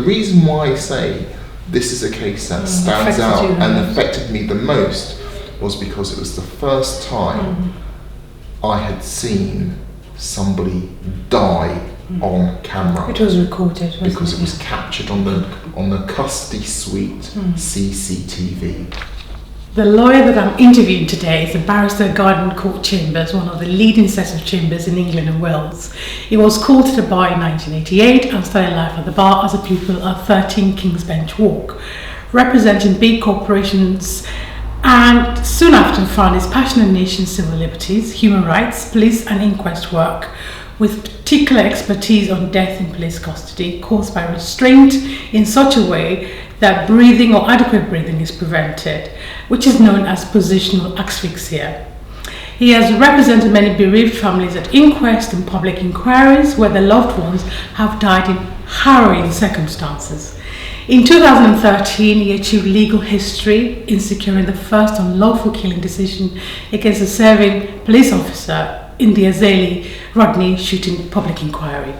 reason why I say this is a case that stands out and affected me the most was because it was the first time I had seen somebody die on camera. It was recorded, because it was captured on the custody suite CCTV. The lawyer that I'm interviewing today is the Barrister Garden Court Chambers, one of the leading sets of chambers in England and Wales. He was called to the bar in 1988 and started life at the bar as a pupil at 13 King's Bench Walk, representing big corporations, and soon after found his passion in nation civil liberties, human rights, police and inquest work, with particular expertise on death in police custody caused by restraint in such a way that breathing or adequate breathing is prevented, which is known as positional asphyxia. He has represented many bereaved families at inquests and public inquiries where their loved ones have died in harrowing circumstances. In 2013, he achieved legal history in securing the first unlawful killing decision against a serving police officer in the Azali Rodney shooting public inquiry.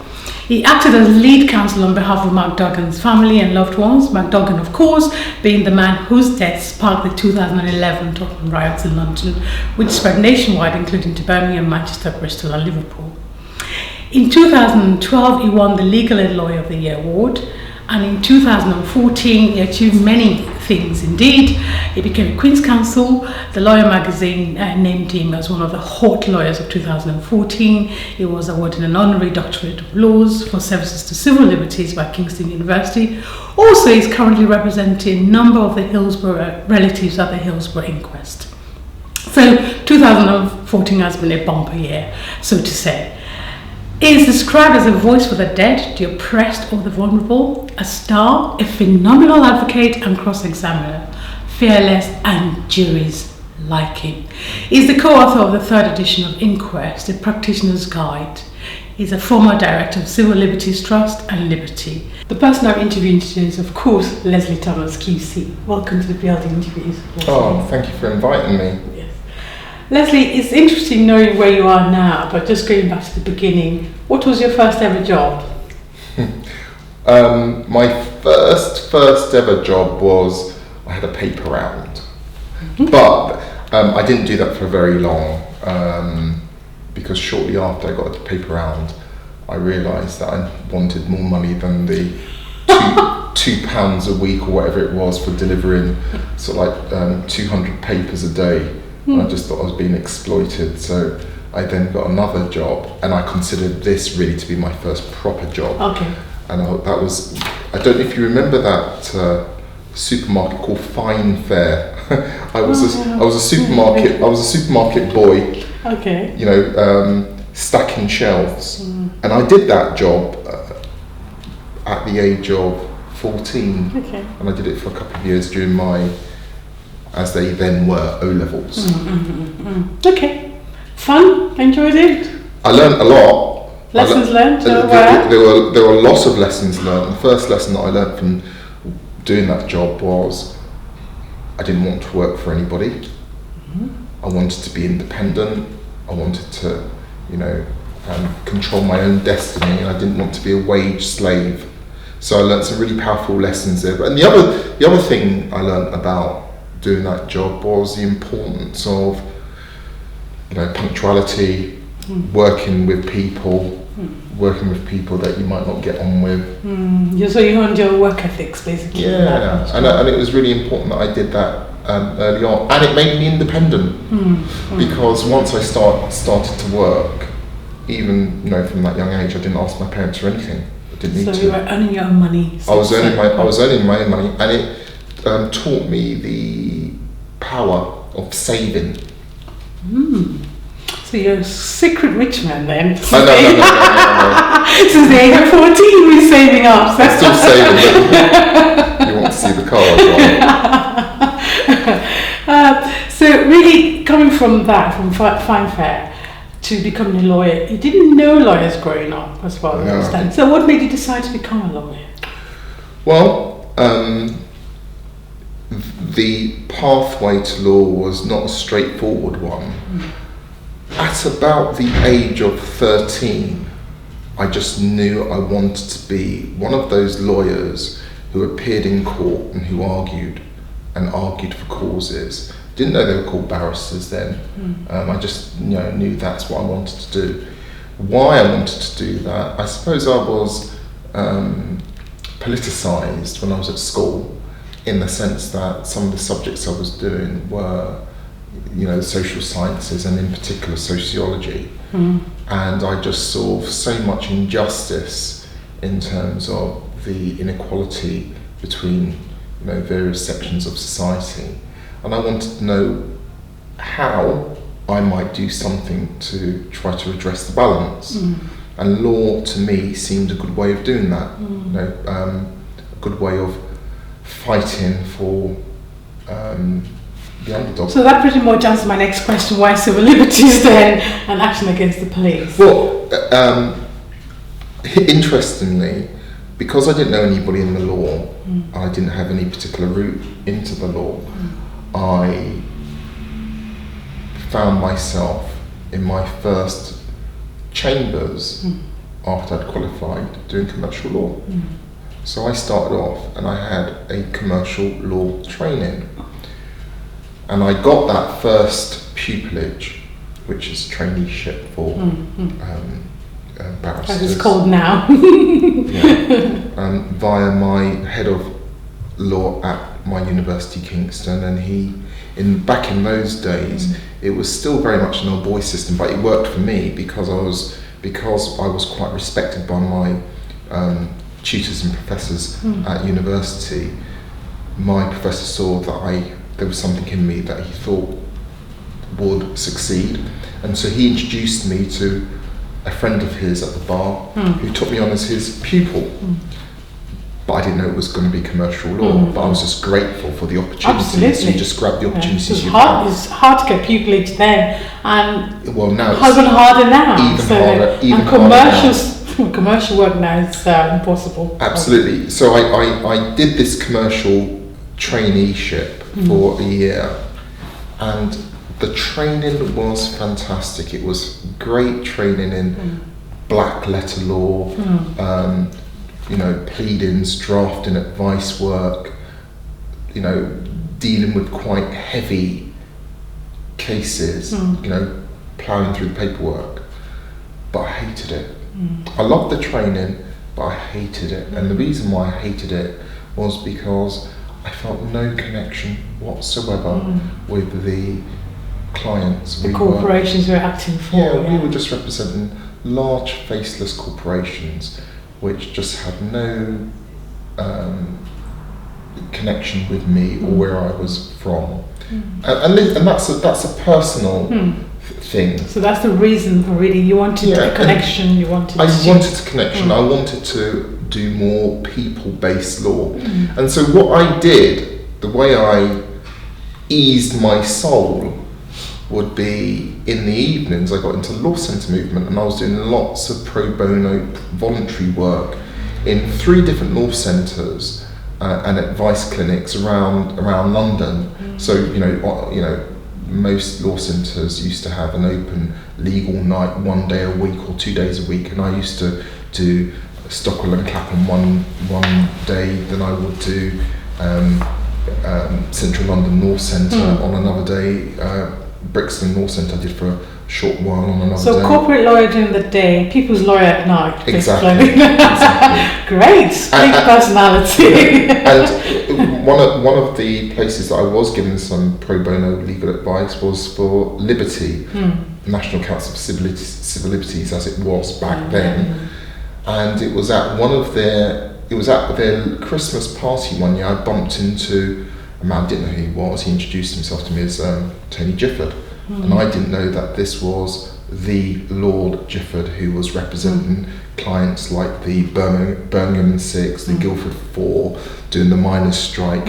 He acted as lead counsel on behalf of Mark Duggan's family and loved ones, Mark Duggan, of course, being the man whose death sparked the 2011 Tottenham riots in London, which spread nationwide, including to Birmingham, Manchester, Bristol and Liverpool. In 2012, he won the Legal Aid Lawyer of the Year award, and in 2014, he achieved many things indeed. He became a Queen's Counsel. The Lawyer magazine named him as one of the hot lawyers of 2014. He was awarded an honorary doctorate of laws for services to civil liberties by Kingston University. Also, he's currently representing a number of the Hillsborough relatives at the Hillsborough Inquest. So 2014 has been a bumper year, so to say. He is described as a voice for the dead, the oppressed or the vulnerable, a star, a phenomenal advocate and cross-examiner, fearless, and juries like him. He is the co-author of the 3rd edition of Inquest, a practitioner's guide. He's a former director of Civil Liberties Trust and Liberty. The person I'm interviewing today is, of course, Leslie Thomas, QC. Welcome to the BLD interviews. Oh, thank you for inviting me. Leslie, it's interesting knowing where you are now, but just going back to the beginning, what was your first ever job? My first ever job was, I had a paper round, but I didn't do that for very long, because shortly after I got the paper round, I realised that I wanted more money than the £2 a week or whatever it was for delivering sort of like 200 papers a day. I just thought I was being exploited, so I then got another job, and I considered this really to be my first proper job. Okay. And that was, I don't know if you remember that supermarket called Fine Fare. I was a supermarket boy. Okay. You know, stacking shelves, and I did that job at the age of 14. Okay. And I did it for a couple of years during my, as they then were, O-levels. Okay. Fun? Enjoyed it? I learned a lot. Lessons learned? There were lots of lessons learned. The first lesson that I learned from doing that job was I didn't want to work for anybody. I wanted to be independent. I wanted to, you know, control my own destiny, and I didn't want to be a wage slave. So I learned some really powerful lessons there. And the other thing I learned about doing that job was the importance of, you know, punctuality, working with people that you might not get on with. So you honed your work ethics, basically. Yeah, and it was really important that I did that early on, and it made me independent because once I started to work, even, you know, from that young age, I didn't ask my parents for anything. I didn't need to. So you were earning your own money. I was earning my own money, and it taught me the power of saving. So you're a secret rich man then. No. Since the age of 14 we're saving up. I'm still saving, but you want to see the car as well. So really coming from that, from Fine Fare to becoming a lawyer, you didn't know lawyers growing up, as far as I understand. So what made you decide to become a lawyer? Well, the pathway to law was not a straightforward one. At about the age of 13, I just knew I wanted to be one of those lawyers who appeared in court and who argued for causes. Didn't know they were called barristers then. I just knew that's what I wanted to do. Why I wanted to do that, I suppose I was politicised when I was at school, in the sense that some of the subjects I was doing were, social sciences, and in particular sociology. And I just saw so much injustice in terms of the inequality between various sections of society, and I wanted to know how I might do something to try to address the balance. And law to me seemed a good way of doing that. A good way of fighting for the underdog. So that pretty much answers my next question: why civil liberties then, and action against the police? Well, interestingly, because I didn't know anybody in the law, I didn't have any particular route into the law, I found myself in my first chambers after I'd qualified doing commercial law. So I started off and I had a commercial law training, and I got that first pupillage, which is traineeship for barristers. As it's called now. Via my head of law at my university, Kingston, and back in those days, it was still very much an old boy system, but it worked for me because I was quite respected by my tutors and professors at university. My professor saw that there was something in me that he thought would succeed, and so he introduced me to a friend of his at the bar who took me on as his pupil. But I didn't know it was going to be commercial law, but I was just grateful for the opportunity. So you just grab the opportunities you have. It's hard to get pupillage then, and now it's even harder now. Even harder. Commercial work now is impossible. Absolutely. So I did this commercial traineeship for a year, and the training was fantastic. It was great training in black letter law, pleadings, drafting advice work, dealing with quite heavy cases, ploughing through the paperwork. But I hated it. I loved the training, but I hated it. And the reason why I hated it was because I felt no connection whatsoever with the clients. The corporations we're acting for. We were just representing large faceless corporations which just had no connection with me or where I was from. And that's a personal thing. So that's the reason for reading. You wanted a connection. I wanted a connection. I wanted to do more people-based law. And so what I did, the way I eased my soul, would be in the evenings I got into the law centre movement, and I was doing lots of pro bono voluntary work in 3 different law centres and advice clinics around London. So most law centres used to have an open legal night 1 day a week or 2 days a week, and I used to do Stockwell and Clapham one day, then I would do Central London Law Centre on another day. Brixton Law Centre I did for a short while on another day. So corporate lawyer during the day, people's lawyer at night. Exactly. Great, big personality. And one of the places that I was given some pro bono legal advice was for Liberty, National Council of Civil Liberties, as it was back then. And it was at their Christmas party one year. I bumped into a man, I didn't know who he was. He introduced himself to me as Tony Gifford, and I didn't know that this was the Lord Gifford who was representing clients like the Birmingham 6, the Guildford 4, doing the miners' strike.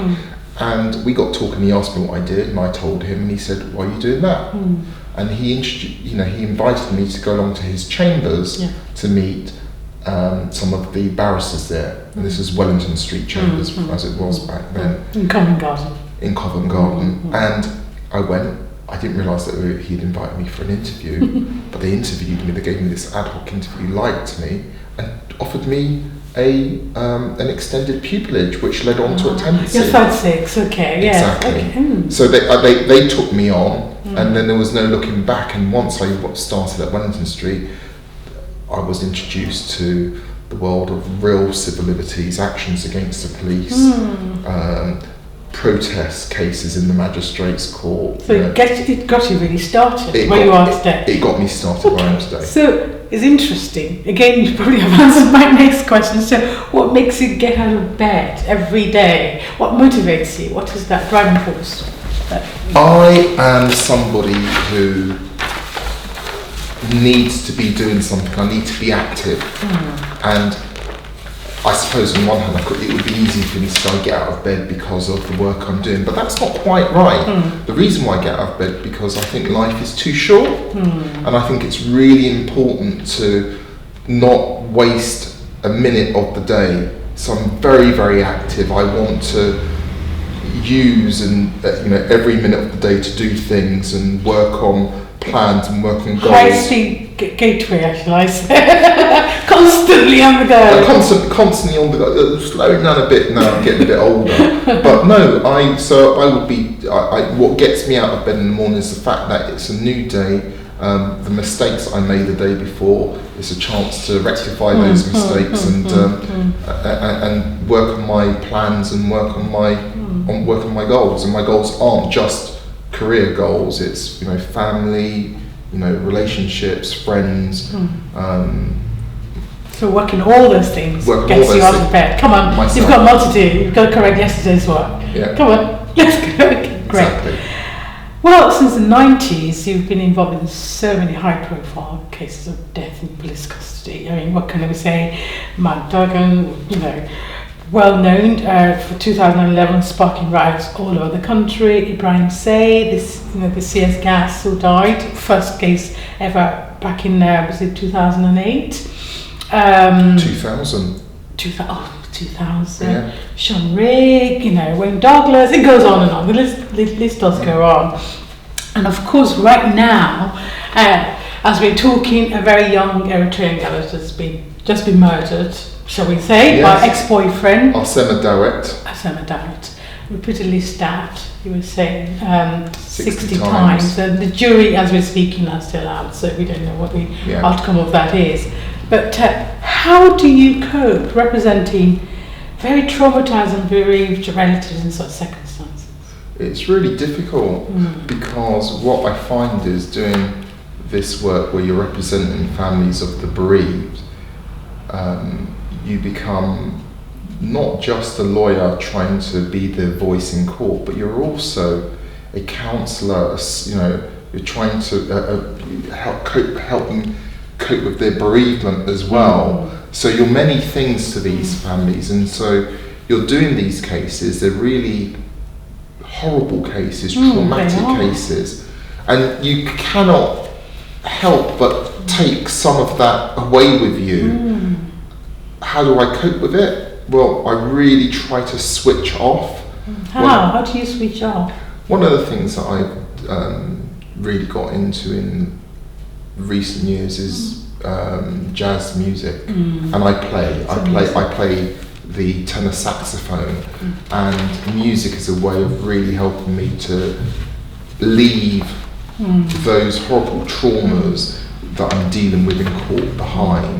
And we got talking. He asked me what I did, and I told him, and he said, "Why are you doing that?" And he invited me to go along to his chambers to meet some of the barristers there, and this is Wellington Street Chambers as it was back then. In Covent Garden. And I went. I didn't realise that he'd invited me for an interview, but they interviewed me, they gave me this ad hoc interview, liked me, and offered me an extended pupillage, which led on to a tenancy. You're 36, okay, yes. Exactly. Okay. So they took me on, and then there was no looking back, and once I started at Wellington Street, I was introduced to the world of real civil liberties, actions against the police, protest cases in the magistrates' court. So it got you really started where you are today. It got me started where I am today. So it's interesting. Again, you probably have answered my next question. So what makes you get out of bed every day? What motivates you? What is that driving force? I am somebody who needs to be doing something. I need to be active. And I suppose on one hand it would be easy for me to say I get out of bed because of the work I'm doing, but that's not quite right. The reason why I get out of bed because I think life is too short, and I think it's really important to not waste a minute of the day. So I'm very, very active. I want to use every minute of the day to do things and work on plans and work on goals. High-speed gateway, shall I say? Constantly on the go. Constantly on the go. Slowing down a bit now. I'm getting a bit older, but no. What gets me out of bed in the morning is the fact that it's a new day. The mistakes I made the day before, it's a chance to rectify those mistakes and work on my plans and work on my goals. And my goals aren't just career goals. It's family, relationships, friends. So working all those things gets you out of bed. Come on, myself. You've got more to do. You've got to correct yesterday's work. Yeah. Come on, let's go. Okay, great. Exactly. Well, since the 90s, you've been involved in so many high-profile cases of death in police custody. I mean, what can we say? Mark Duggan, well known for 2011 sparking riots all over the country. Ibrahim Say, the CS gas who died, first case ever back in was it 2008? 2000. 2000. Yeah. Sean Rigg, Wayne Douglas. It goes on and on. The list does go on. And of course, right now, as we're talking, a very young Eritrean girl has just been murdered, shall we say, by ex-boyfriend. Arsema Dawit. Repeatedly stabbed, you were saying, 60 times. And the jury, as we're speaking, are still out, so we don't know what the outcome of that is. But how do you cope representing very traumatised and bereaved relatives in such circumstances? It's really difficult because what I find is doing this work where you're representing families of the bereaved, you become not just a lawyer trying to be their voice in court, but you're also a counsellor. You're trying to help them cope with their bereavement as well. So you're many things to these families, and so you're doing these cases. They're really horrible cases, traumatic cases, and you cannot help but take some of that away with you. How do I cope with it? Well, I really try to switch off. How do you switch off? One of the things that I've really got into in recent years is jazz music, and I play the tenor saxophone, and music is a way of really helping me to leave those horrible traumas that I'm dealing with in court behind.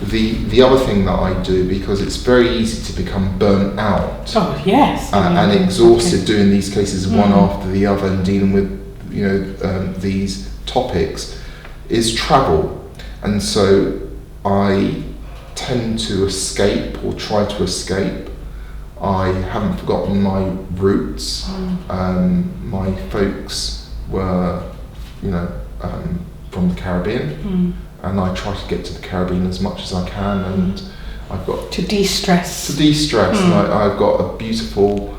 The other thing that I do, because it's very easy to become burnt out and exhausted doing these cases one after the other and dealing with these topics, is travel. And so I tend to escape or try to escape. I haven't forgotten my roots. My folks were from the Caribbean, and I try to get to the Caribbean as much as I can, and I've got to de-stress. And I've got a beautiful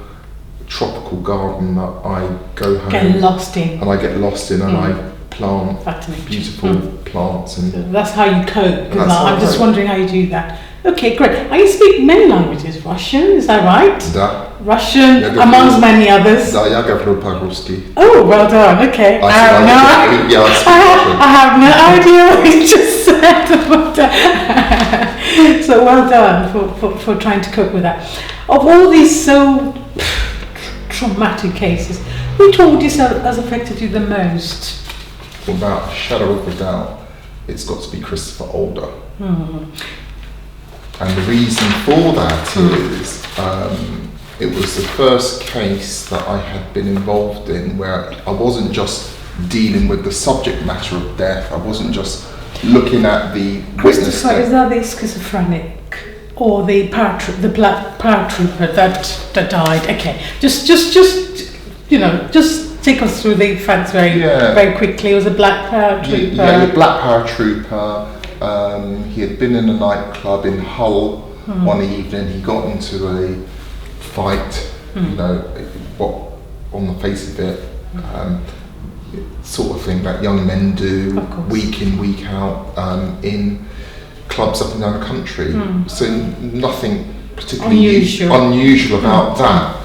tropical garden that I go home and I get lost in, and I plant beautiful plants, and so that's how you cope. Because I'm just wondering how you do that. Okay, great. And you speak many languages. Russian, is that right? Da. Russian, amongst many others. Da, ja говорю по-русски. Oh, well done. Okay. I have no idea what you just said about that. So well done for trying to cope with that. Of all these so traumatic cases, which one would you say has affected you the most? Without a shadow of a doubt, it's got to be Christopher Alder. And the reason for that is it was the first case that I had been involved in where I wasn't just dealing with the subject matter of death. I wasn't just looking at the witness. Christopher, is that the schizophrenic or the black paratrooper that died? Okay, just take us through the facts very quickly. It was a black paratrooper. Yeah, the black paratrooper. He had been in a nightclub in Hull one evening. He got into a fight, what on the face of it, sort of thing that young men do week in, week out in clubs up and down the country. So nothing particularly unusual about that.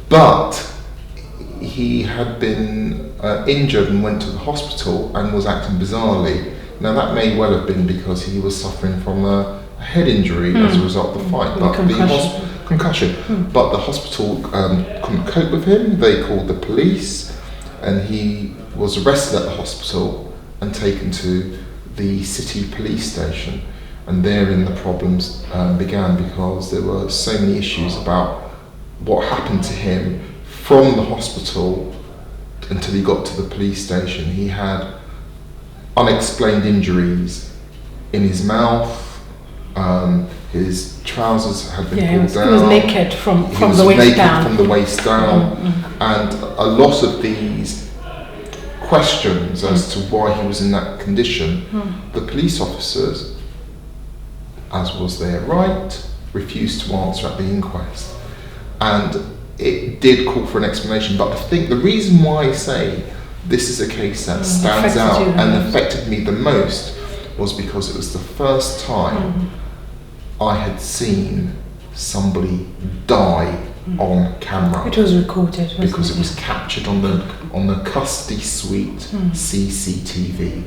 But he had been injured and went to the hospital and was acting bizarrely. Now that may well have been because he was suffering from a head injury as a result of the fight, but concussion. But the hospital couldn't cope with him. They called the police, and he was arrested at the hospital and taken to the city police station. And therein the problems began, because there were so many issues about what happened to him from the hospital until he got to the police station. He had unexplained injuries in his mouth. His trousers had been pulled down. He was naked from the waist down. And a lot of these questions as to why he was in that condition, the police officers, as was their right, refused to answer at the inquest. And it did call for an explanation, but I think the reason why I say this is a case that stands out and affected me the most was because it was the first time I had seen somebody die on camera. It was recorded, because it was captured on the custody suite CCTV.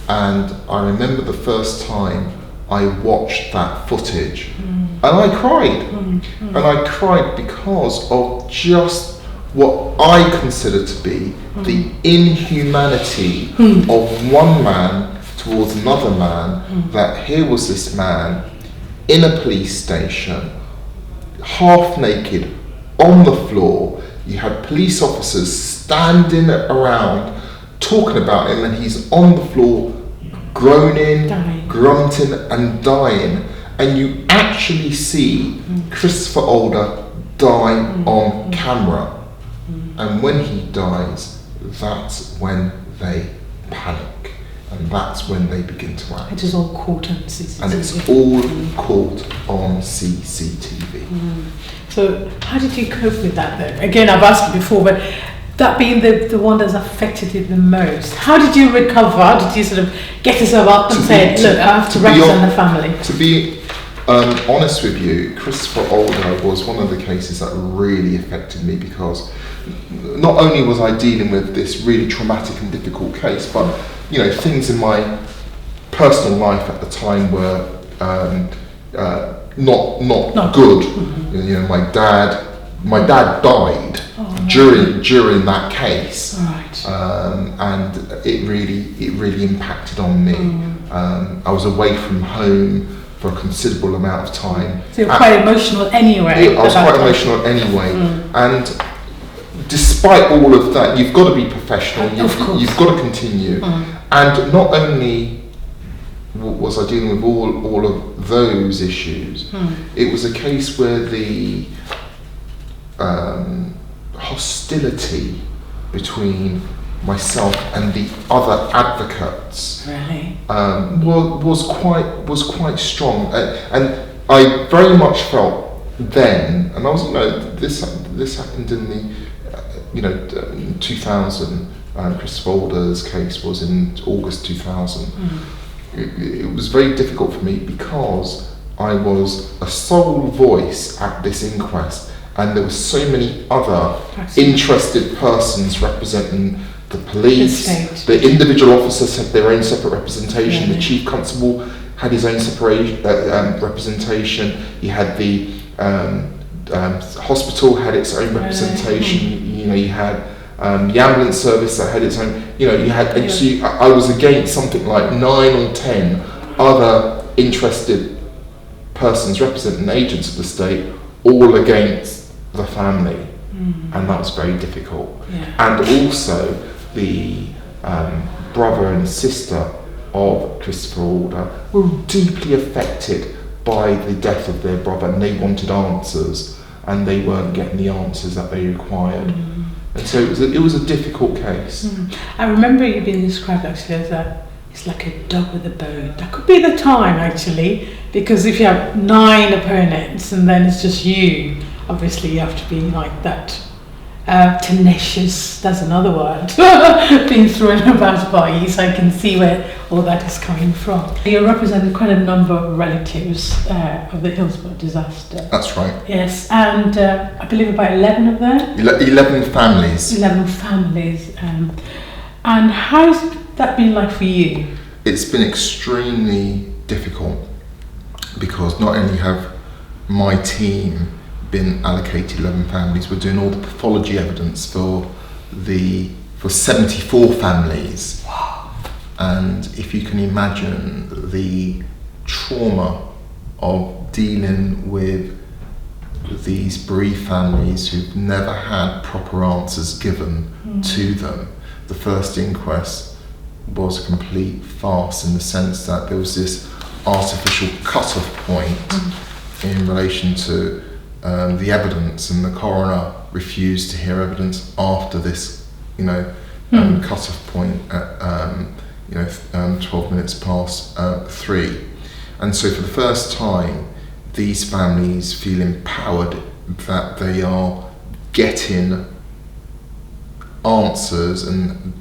And I remember the first time I watched that footage, and I cried. And I cried because of just what I consider to be the inhumanity of one man towards another man, that here was this man in a police station, half naked, on the floor. You had police officers standing around talking about him, and he's on the floor groaning, grunting and dying. And you actually see Christopher Alder die on camera. And when he dies, that's when they panic, and that's when they begin to act. It is all caught on CCTV. And it's all caught on CCTV. So how did you cope with that then? Again, I've asked you before, but that being the one that's affected you the most, how did you recover? How did you sort of get yourself up and say, look, I have to represent the family? To be honest with you, Christopher Alder was one of the cases that really affected me, because not only was I dealing with this really traumatic and difficult case, but things in my personal life at the time were not good. My dad died during that case, and it really impacted on me. I was away from home for a considerable amount of time. So you're quite emotional anyway. I was quite emotional anyway, and despite all of that, you've got to be professional. You've got to continue. And not only was I dealing with all of those issues, it was a case where the hostility between myself and the other advocates was quite strong, and I very much felt then, and I was this happened in the 2000. Christopher Alder's case was in August 2000. It was very difficult for me because I was a sole voice at this inquest, and there were so many other interested persons representing the police. The individual officers had their own separate representation. The chief constable had his own separate representation. You had the hospital had its own representation. You know, you had the ambulance service that had its own. You know, you had. And so I was against something like 9 or 10 other interested persons representing agents of the state, all against the family, and that was very difficult. And also the brother and sister of Christopher Alder were deeply affected by the death of their brother, and they wanted answers, and they weren't getting the answers that they required. And so it was a difficult case. I remember you being described actually as it's like a dog with a bone. That could be the time actually, because if you have 9 opponents and then it's just you, obviously you have to be like that tenacious, that's another word, being thrown about by you, so I can see where all that is coming from. You represented quite a number of relatives of the Hillsborough disaster. That's right. Yes, and I believe about 11 of them? 11 families. 11 families. And how's that been like for you? It's been extremely difficult, because not only have my team been allocated 11 families, we're doing all the pathology evidence for 74 families. Wow. And if you can imagine the trauma of dealing with these bereaved families who've never had proper answers given to them. The first inquest was a complete farce, in the sense that there was this artificial cut-off point in relation to the evidence, and the coroner refused to hear evidence after this, cut-off point at 12 minutes past 3. And so for the first time, these families feel empowered that they are getting answers and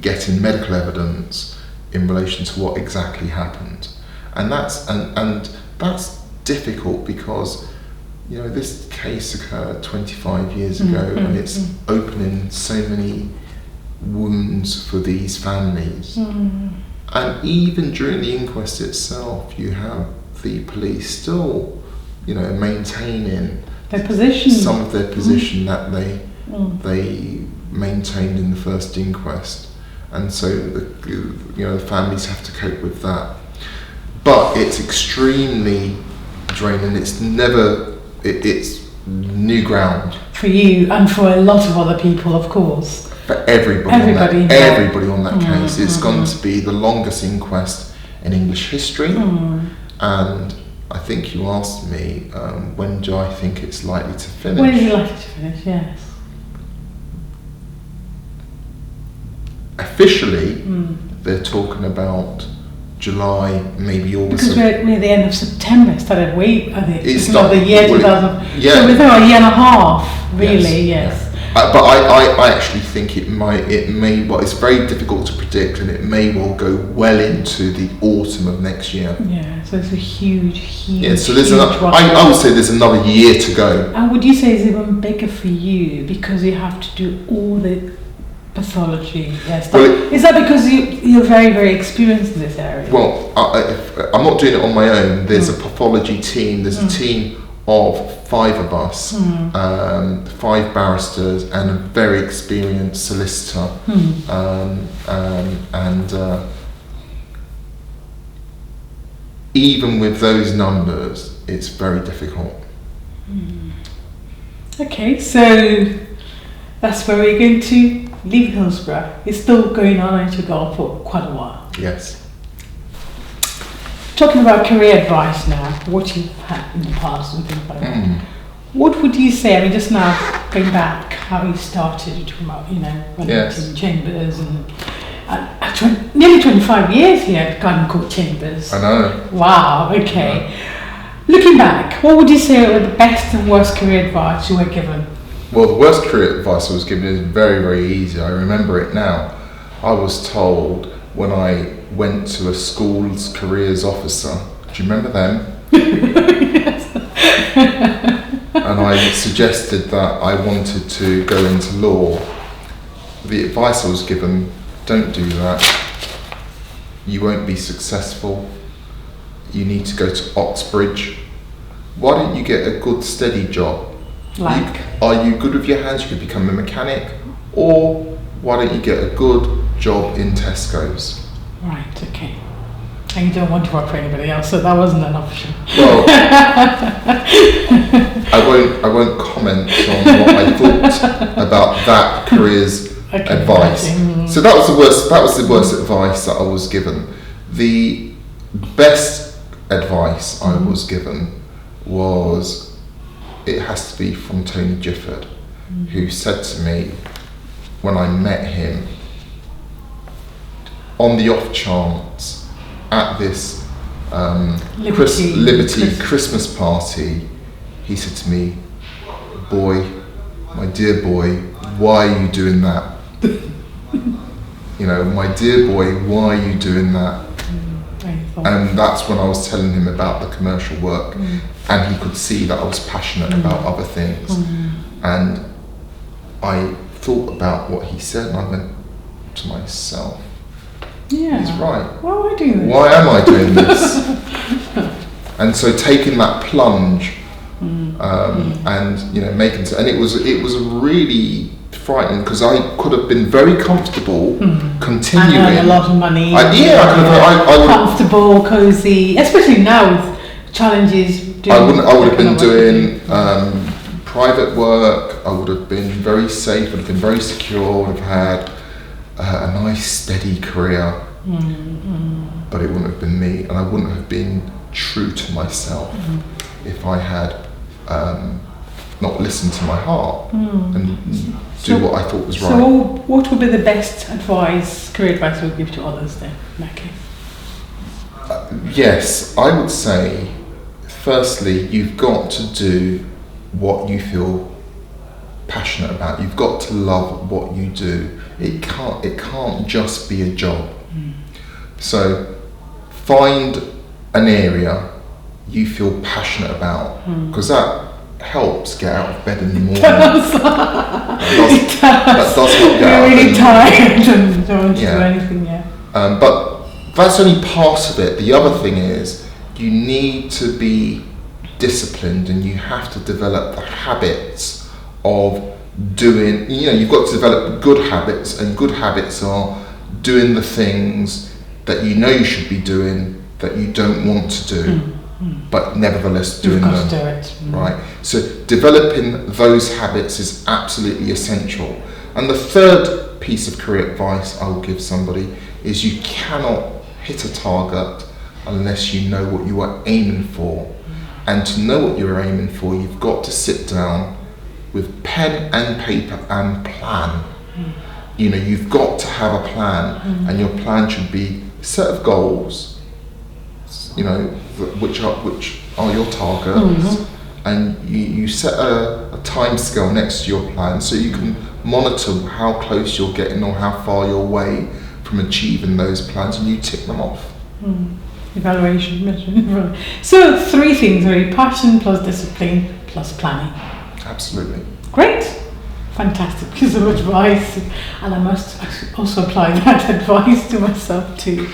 getting medical evidence in relation to what exactly happened. And that's difficult, because this case occurred 25 years ago, and it's opening so many wounds for these families. And even during the inquest itself, you have the police still maintaining their position, some of their position that they maintained in the first inquest, and so the families have to cope with that. But it's extremely draining. It's new ground for you and for a lot of other people, of course. For everybody on that case. It's going to be the longest inquest in English history, and I think you asked me when do I think it's likely to finish. When is it likely to finish? Yes. Officially, they're talking about July, maybe August. Because we're near the end of September. It started It's not the year 2000. Yeah. So within a year and a half, really. Yes. But I actually think it may. Well, it's very difficult to predict, and it may well go well into the autumn of next year. Yeah. So it's a huge. Yeah. So there's I would say there's another year to go. And would you say it's even bigger for you because you have to do all the pathology? Yes. Is that because you're very, very experienced in this area? Well, I'm not doing it on my own. There's a pathology team. There's a team of 5 of us, 5 barristers and a very experienced solicitor, and even with those numbers, it's very difficult. Okay, so that's where we're going to leave Hillsborough. It's still going on, and it should go on for quite a while. Yes. Talking about career advice now, what you've had in the past and things like that. What would you say? I mean, just now going back, how you started, you're talking about, in chambers and nearly 25 years here at Garden Court Chambers. I know. Wow. Okay. Looking back, what would you say were the best and worst career advice you were given? Well, the worst career advice I was given is very, very easy. I remember it now. I was told when I went to a school's careers officer Do you remember them? Yes. And I suggested that I wanted to go into law. The advice I was given, don't do that. You won't be successful. You need to go to Oxbridge. Why don't you get a good steady job? Like? Are you good with your hands? You could become a mechanic. Or why don't you get a good job in Tesco's? Right, okay. And you don't want to work for anybody else, so that wasn't an option. Well, I won't comment on what I thought about that career's advice. So that was the worst advice that I was given. The best advice I was given was, it has to be from Tony Gifford, who said to me when I met him, on the off chance at this Liberty Christmas party, he said to me, boy, my dear boy, why are you doing that? You know, my dear boy, why are you doing that? And that's when I was telling him about the commercial work, and he could see that I was passionate about other things. And I thought about what he said, and I went to myself, yeah, he's right. Why am I doing this? Why am I doing this? And so taking that plunge, and you know, and it was really frightening, because I could have been very comfortable continuing. And earn a lot of money. I would comfortable, cozy, especially now with challenges. I would have been doing private work. I would have been very safe. Would have been very secure. Would have had a nice steady career. But it wouldn't have been me, and I wouldn't have been true to myself if I had not listened to my heart and do what I thought was right. So what would be the best career advice you would give to others then, in that case? Yes, I would say, firstly, you've got to do what you feel passionate about. You've got to love what you do. It can't just be a job. So find an area you feel passionate about, because that helps get out of bed in the morning. That does help get out. You're really tired and don't want to do anything, but that's only part of it. The other thing is, you need to be disciplined, and you have to develop the habits of doing, you've got to develop good habits, and good habits are doing the things that you know you should be doing that you don't want to do, but nevertheless doing them. You've got to do it. Right. So developing those habits is absolutely essential. And the third piece of career advice I will give somebody is, you cannot hit a target unless you know what you are aiming for. And to know what you're aiming for, you've got to sit down with pen and paper and plan. You've got to have a plan, and your plan should be a set of goals, which are your targets, and you set a time scale next to your plan, so you can monitor how close you're getting or how far you're away from achieving those plans, and you tick them off. Evaluation, measurement. So 3 things really: passion plus discipline plus planning. Absolutely. Great. Fantastic piece of advice, and I must also apply that advice to myself too.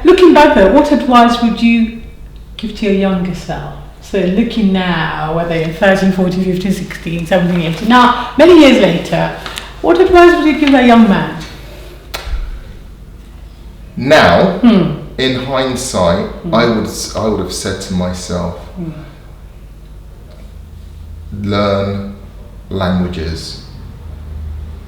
Looking back though, what advice would you give to your younger self? So looking now, whether you're 13, 14, 15, 16, 17, 18, now many years later, what advice would you give a young man? Now, in hindsight, I would have said to myself, learn languages.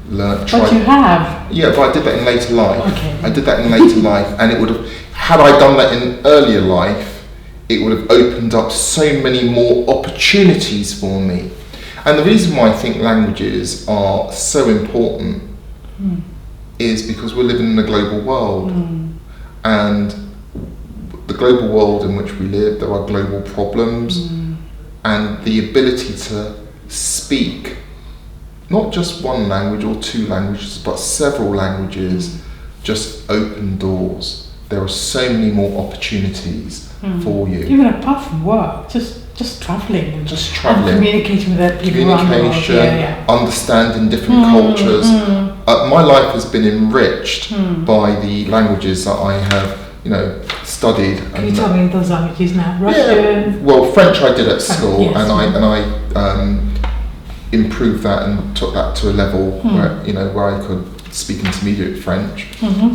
But you have. Yeah, but I did that in later life. Okay. I did that in later life, and it would have, had I done that in earlier life, it would have opened up so many more opportunities for me. And the reason why I think languages are so important is because we're living in a global world. And the global world in which we live, there are global problems, and the ability to speak not just one language or 2 languages, but several languages just open doors. There are so many more opportunities for you. Even apart from work, just travelling and communicating with other people around the world. Understanding different cultures. My life has been enriched by the languages that I have, studied. Can you tell me those languages now? Russian? Well, French I did at school, and I improved that and took that to a level where I could speak intermediate French.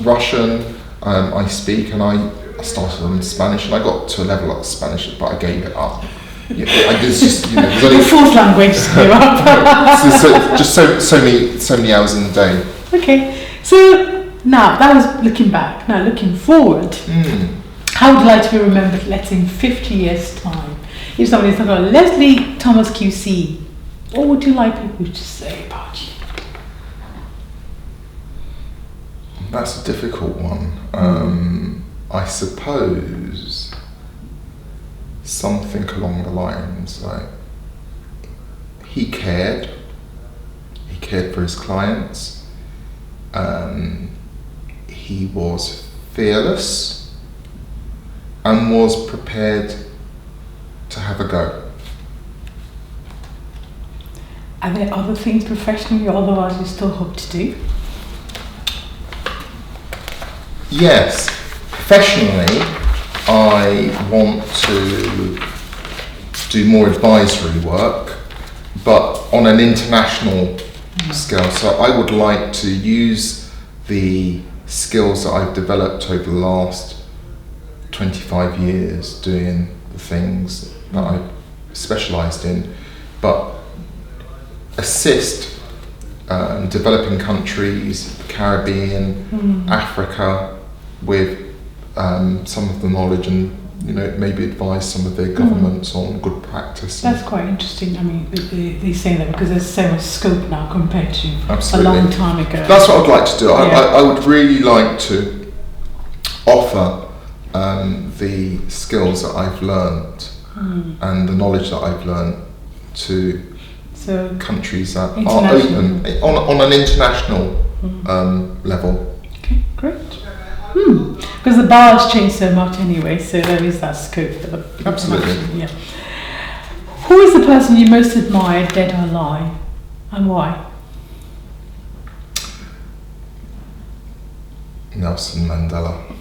Russian I speak, and I started on Spanish, and I got to a level of Spanish, but I gave it up. There's only the fourth language to give up. just so many hours in the day. Okay, so now that was looking back. Now looking forward, how would you like to be remembered, let's say in 50 years' time? If somebody's talking about Leslie Thomas QC, what would you like people to say about you? That's a difficult one. I suppose something along the lines like he cared for his clients, he was fearless and was prepared to have a go. Are there other things professionally or otherwise you still hope to do? Yes, professionally I want to do more advisory work, but on an international scale. So I would like to use the skills that I've developed over the last 25 years doing the things that I've specialised in, but assist developing countries, the Caribbean, Africa, with some of the knowledge and maybe advise some of their governments on good practice. That's quite interesting. I mean, they say that because there's so much scope now compared to Absolutely. a long time ago. That's what I'd like to do. I would really like to offer the skills that I've learned and the knowledge that I've learned to countries that are open on an international level. Okay, great. Because the bar has changed so much anyway, so there is that scope for the Absolutely. Yeah. Who is the person you most admire, dead or alive, and why? Nelson Mandela.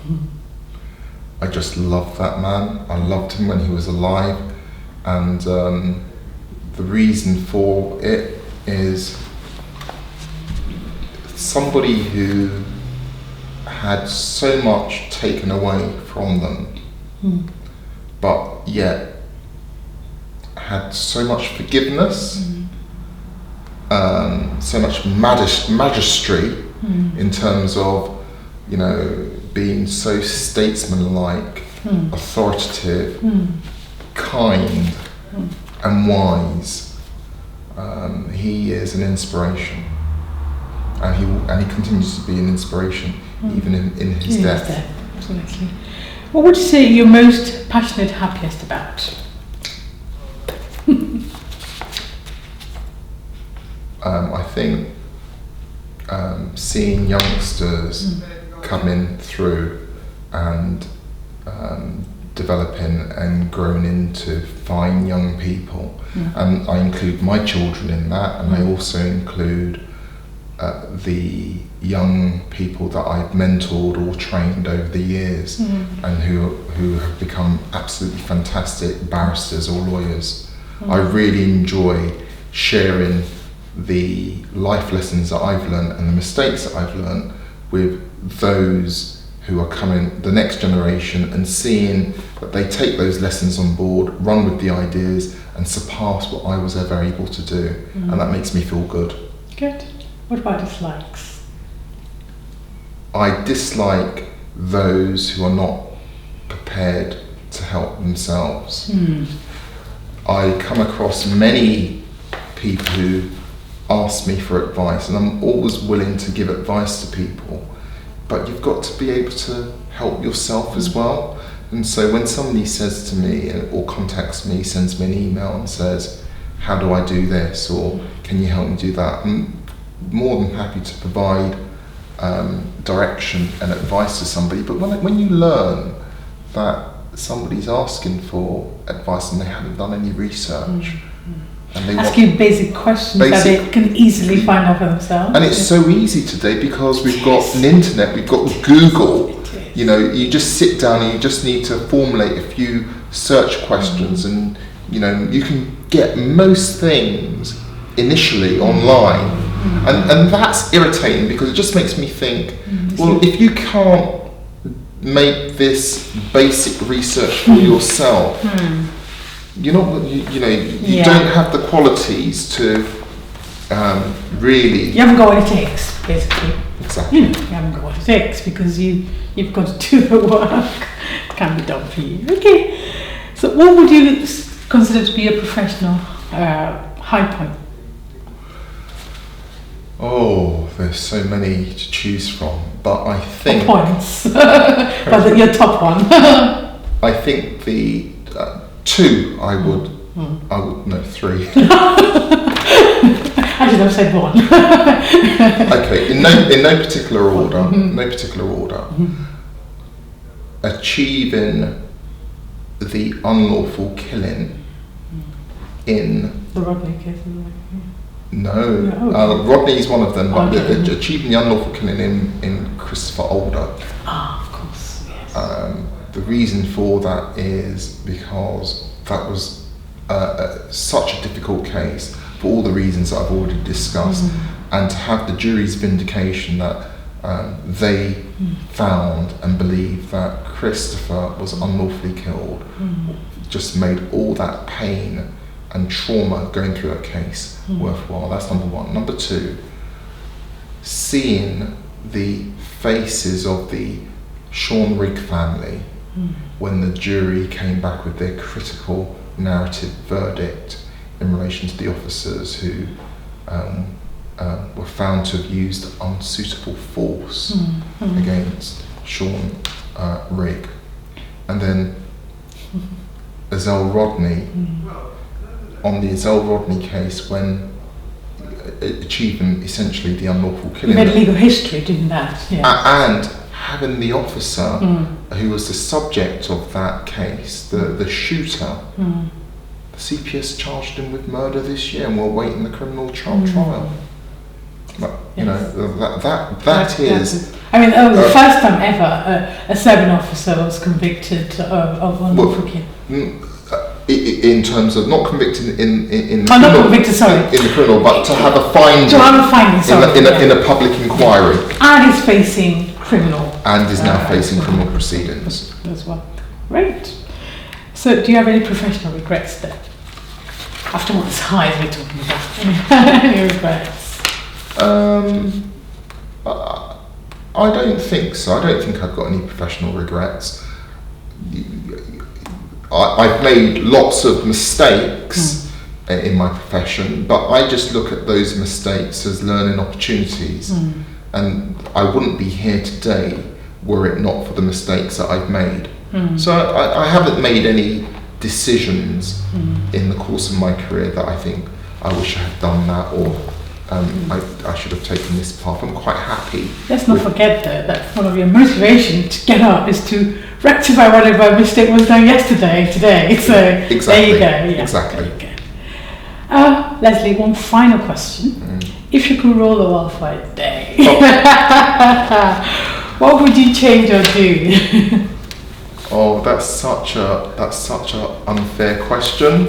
I just love that man. I loved him when he was alive, and the reason for it is somebody who had so much taken away from them, but yet had so much forgiveness, so much magistry in terms of being so statesmanlike, authoritative, kind, and wise. He is an inspiration, and he continues to be an inspiration even in his death. Absolutely. What would you say you're most passionate, happiest about? I think seeing youngsters coming through and developing and growing into fine young people, and I include my children in that, and I also include the young people that I've mentored or trained over the years, and who have become absolutely fantastic barristers or lawyers. I really enjoy sharing the life lessons that I've learned and the mistakes that I've learned with those who are coming, the next generation, and seeing that they take those lessons on board, run with the ideas, and surpass what I was ever able to do. And that makes me feel good. Good. What about dislikes? I dislike those who are not prepared to help themselves. I come across many people who ask me for advice, and I'm always willing to give advice to people, but you've got to be able to help yourself as well. And so when somebody says to me or contacts me, sends me an email and says, how do I do this, or can you help me do that, I'm more than happy to provide direction and advice to somebody. But when you learn that somebody's asking for advice and they haven't done any research. And they ask you basic questions that they can easily find out for themselves. And it's so easy today because we've got an internet, we've got Google. You know, you just sit down and you just need to formulate a few search questions, and you know, you can get most things initially online. And that's irritating because it just makes me think, well, if you can't make this basic research for yourself, you don't have the qualities to really. You haven't got what it takes, basically. Exactly. You haven't got what it takes because you've got to do the work. It can't be done for you. Okay. So, what would you consider to be a professional high point? Oh, there's so many to choose from, but I think points. But your top one. I think the two. I would no, three. I should have said one. Okay, in no particular order. No particular order. Achieving the unlawful killing in the Rodney case. No, Rodney is one of them, but achieving the unlawful killing in Christopher Alder. Ah, of course, yes. The reason for that is because that was such a difficult case for all the reasons that I've already discussed, and to have the jury's vindication that they found and believed that Christopher was unlawfully killed just made all that pain and trauma going through that case worthwhile. That's number one. Number two, seeing the faces of the Sean Rigg family when the jury came back with their critical narrative verdict in relation to the officers who were found to have used unsuitable force against Sean Rigg. And then Azelle Rodney, on the Azelle Rodney case, when achieving essentially the unlawful killing. You made legal history doing that, yes. And having the officer who was the subject of that case, the shooter, the CPS charged him with murder this year, and we're waiting the criminal trial. But, you know, that is. I mean, it was the first time ever a serving officer was convicted of unlawful killing. In terms of not convicted in the criminal, but to have a finding. In a public inquiry. And he's facing criminal. And is now facing criminal proceedings. As well. Right. So, do you have any professional regrets there? After all this highs we're talking about, any regrets? I don't think so. I don't think I've got any professional regrets. I've made lots of mistakes in my profession, but I just look at those mistakes as learning opportunities. And I wouldn't be here today were it not for the mistakes that I've made. So I haven't made any decisions in the course of my career that I think I wish I had done that, or I should have taken this path. I'm quite happy. Let's not forget though that one of your motivation to get up is to rectify whatever mistake was done today. So exactly. There you go. Yeah, exactly. There you go. Leslie, one final question. If you could roll the world for a day, what would you change or do? Oh, that's such a unfair question.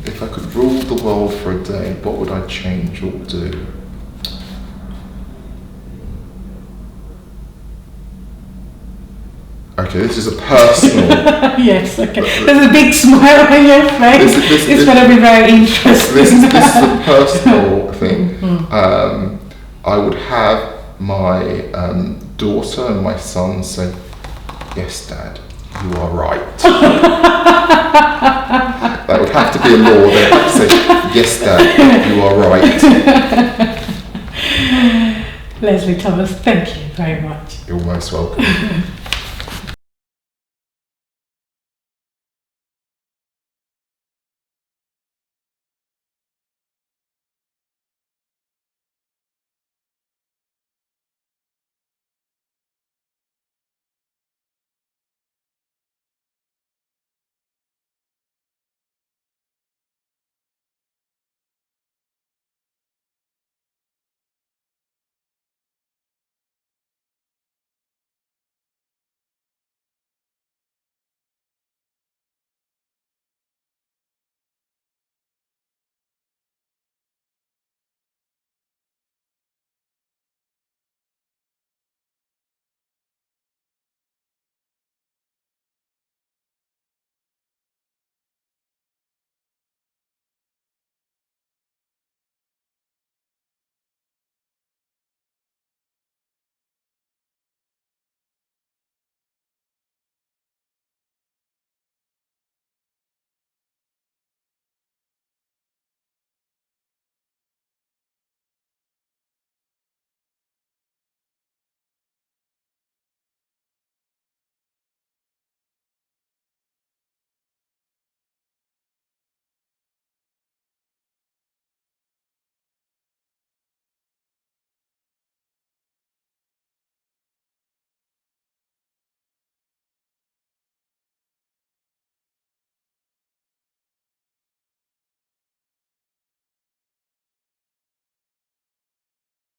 If I could rule the world for a day, what would I change or do? Okay, this is a personal. Yes, okay. There's a big smile on your face. It's going to be very interesting. This is a personal thing. I would have my daughter and my son say, "Yes, Dad, you are right." That would have to be a law. They have to say, "Yes, Dad, you are right." Leslie Thomas, thank you very much. You're most welcome.